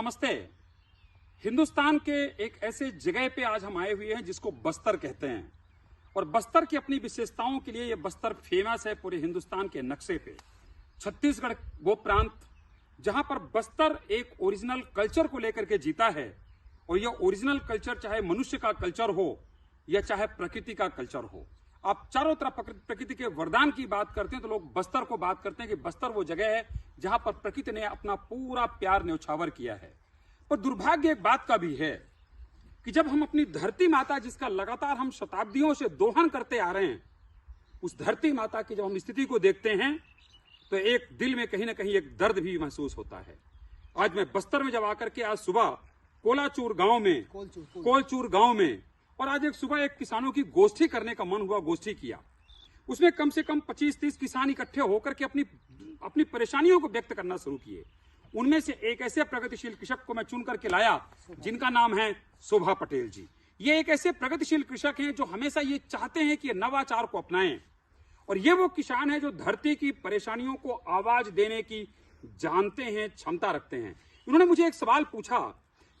नमस्ते। हिंदुस्तान के एक ऐसे जगह पे आज हम आए हुए हैं जिसको बस्तर कहते हैं और बस्तर की अपनी विशेषताओं के लिए ये बस्तर फेमस है पूरे हिंदुस्तान के नक्शे पे। छत्तीसगढ़ वो प्रांत जहां पर बस्तर एक ओरिजिनल कल्चर को लेकर के जीता है और यह ओरिजिनल कल्चर चाहे मनुष्य का कल्चर हो या चाहे प्रकृति का कल्चर हो। आप चारों तरफ प्रकृति के वरदान की बात करते हैं तो लोग बस्तर को बात करते हैं कि बस्तर वो जगह है जहां पर प्रकृति ने अपना पूरा प्यार न्यौछावर किया है। पर दुर्भाग्य एक बात का भी है कि जब हम अपनी धरती माता जिसका लगातार हम शताब्दियों से दोहन करते आ रहे हैं, उस धरती माता की जब हम स्थिति को देखते हैं तो एक दिल में कहीं ना कहीं एक दर्द भी महसूस होता है। आज मैं बस्तर में जब आकर के आज सुबह कोलाचूर गांव में और आज एक सुबह एक किसानों की गोष्ठी करने का मन हुआ, गोष्ठी किया। उसमें कम से कम 25-30 किसान इकट्ठे होकर के अपनी परेशानियों को व्यक्त करना शुरू किए। उनमें से एक ऐसे प्रगतिशील कृषक को मैं चुन करके लाया जिनका नाम है शोभा पटेल जी। ये एक ऐसे प्रगतिशील कृषक हैं जो हमेशा ये चाहते हैं कि नवाचार को अपनाएं और ये वो किसान है जो धरती की परेशानियों को आवाज देने की जानते हैं, क्षमता रखते हैं। उन्होंने मुझे एक सवाल पूछा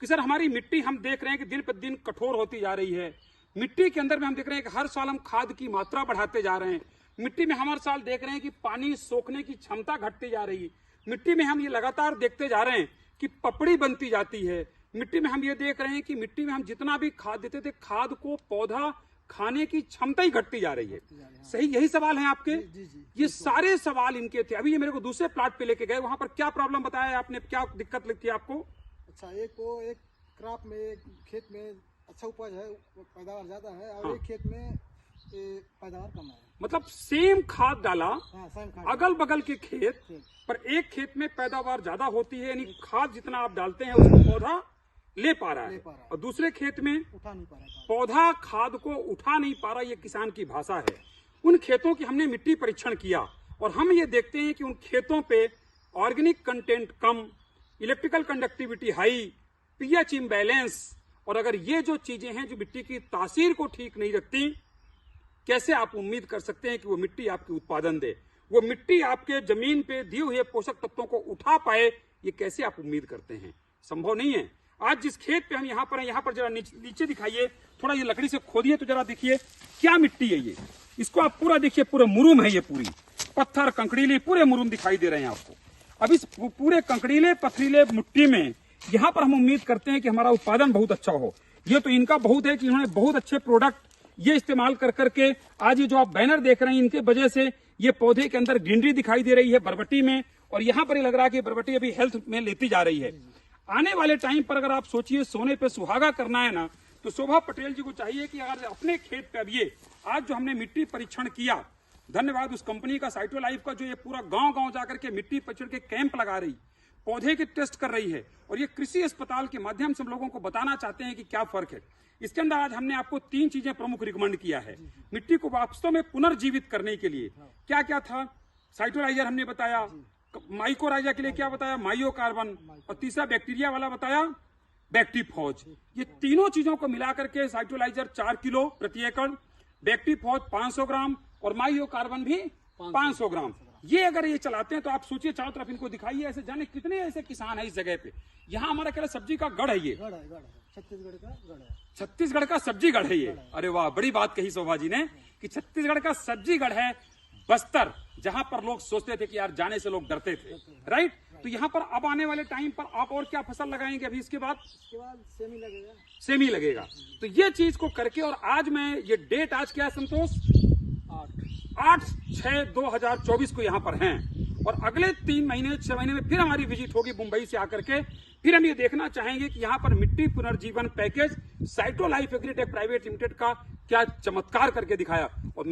कि सर हमारी मिट्टी हम देख रहे हैं कि दिन प्रतिदिन कठोर होती जा रही है। मिट्टी के अंदर में हम देख रहे हैं कि हर साल हम खाद की मात्रा बढ़ाते जा रहे हैं। मिट्टी में हम हर साल देख रहे हैं कि पानी सोखने की क्षमता घटती जा रही है। मिट्टी में हम ये लगातार देखते जा रहे हैं कि पपड़ी बनती जाती है। मिट्टी में हम ये देख रहे हैं कि मिट्टी में हम जितना भी खाद देते थे, खाद को पौधा खाने की क्षमता ही घटती जा रही है। सही यही सवाल है आपके? जी। ये सारे सवाल इनके थे। अभी ये मेरे को दूसरे प्लाट पे लेके गए, वहां पर क्या प्रॉब्लम बताया आपने, क्या दिक्कत लगती है आपको? अच्छा, एक क्रॉप में, एक खेत में अच्छा उपज है, पैदावार ज्यादा है और एक खेत में पैदावार कम है। मतलब सेम खाद डाला, सेम खाद, अगल बगल के खेत पर एक खेत में पैदावार ज्यादा होती है, यानी खाद जितना आप डालते हैं उसको पौधा ले पा रहा है और दूसरे खेत में उठा नहीं पा रहा, पौधा खाद को उठा नहीं पा रहा। ये किसान की भाषा है। उन खेतों की हमने मिट्टी परीक्षण किया और हम ये देखते हैं कि उन खेतों पे ऑर्गेनिक कंटेंट कम, electrical conductivity high, pH imbalance, और अगर ये जो चीजें हैं जो मिट्टी की तासीर को ठीक नहीं रखती, कैसे आप उम्मीद कर सकते हैं कि वो मिट्टी आपकी उत्पादन दे, वो मिट्टी आपके जमीन पे दिए हुए पोषक तत्वों को उठा पाए, ये कैसे आप उम्मीद करते हैं? संभव नहीं है। आज जिस खेत पे हम यहाँ पर हैं, यहाँ पर जरा नीचे दिखाइए, थोड़ा ये लकड़ी से खोदिए तो जरा देखिए क्या मिट्टी है ये। इसको आप पूरा देखिए, पूरे मुरुम है ये, पूरी पत्थर कंकड़ीले पूरे मुरुम दिखाई दे रहे हैं आपको। अब इस पूरे कंकड़ीले पथरीले मिट्टी में यहाँ पर हम उम्मीद करते हैं कि हमारा उत्पादन बहुत अच्छा हो। ये तो इनका बहुत है कि इन्होंने बहुत अच्छे प्रोडक्ट ये इस्तेमाल कर करके आज ये जो आप बैनर देख रहे हैं, इनके वजह से ये पौधे के अंदर ग्रीनरी दिखाई दे रही है बरबटी में, और यहाँ पर ये लग रहा है कि बरबटी अभी हेल्थ में लेती जा रही है। आने वाले टाइम पर अगर आप सोचिए सोने पे सुहागा करना है ना, तो शोभा पटेल जी को चाहिए कि अगर अपने खेत पे अब ये आज जो हमने मिट्टी परीक्षण किया, धन्यवाद उस कंपनी का साइटो लाइफ का, जो ये पूरा गांव जाकर के मिट्टी परीक्षण के कैंप लगा रही, पौधे के टेस्ट कर रही है और ये कृषि अस्पताल के माध्यम से हम लोगों को बताना चाहते हैं कि क्या फर्क है। इसके अंदर आज हमने आपको 3 चीजें प्रमुख रिकमेंड किया है मिट्टी को वास्तव में पुनर्जीवित करने के लिए। क्या क्या था? साइटोलाइजर हमने बताया, माइकोराइजा के लिए क्या बताया, माइयो कार्बन, और तीसरा बैक्टीरिया वाला बताया, बैक्टीफॉज। ये तीनों चीजों को मिलाकर के साइटोलाइजर 4 किलो प्रति एकड़, बैक्टीफॉज 500 ग्राम और माइयो कार्बन भी 500 ग्राम। ये अगर ये चलाते हैं तो आप सोचिए, चारों तरफ इनको दिखाइए, ऐसे जाने कितने ऐसे किसान है इस जगह पे। यहाँ हमारा क्या सब्जी का गढ़ है, ये छत्तीसगढ़ का गढ़ है, छत्तीसगढ़ का सब्जी गढ़ है ये। अरे वाह, बड़ी बात कही शोभा जी ने कि छत्तीसगढ़ का सब्जी गढ़ है बस्तर, जहां पर लोग सोचते थे कि यार जाने से लोग डरते थे, राइट? तो यहाँ पर अब आने वाले टाइम पर आप और क्या फसल लगाएंगे अभी इसके बाद? सेमी लगेगा। तो ये चीज को करके, और आज मैं ये डेट आज क्या है संतोष, 8/6/2024 को यहाँ पर हैं और अगले 3 महीने 6 महीने में फिर हमारी विजिट होगी मुंबई से आकर के। फिर हम ये देखना चाहेंगे कि यहाँ पर मिट्टी पुनर्जीवन package Cyto Life Agritech private limited का क्या चमत्कार करके दिखाया। और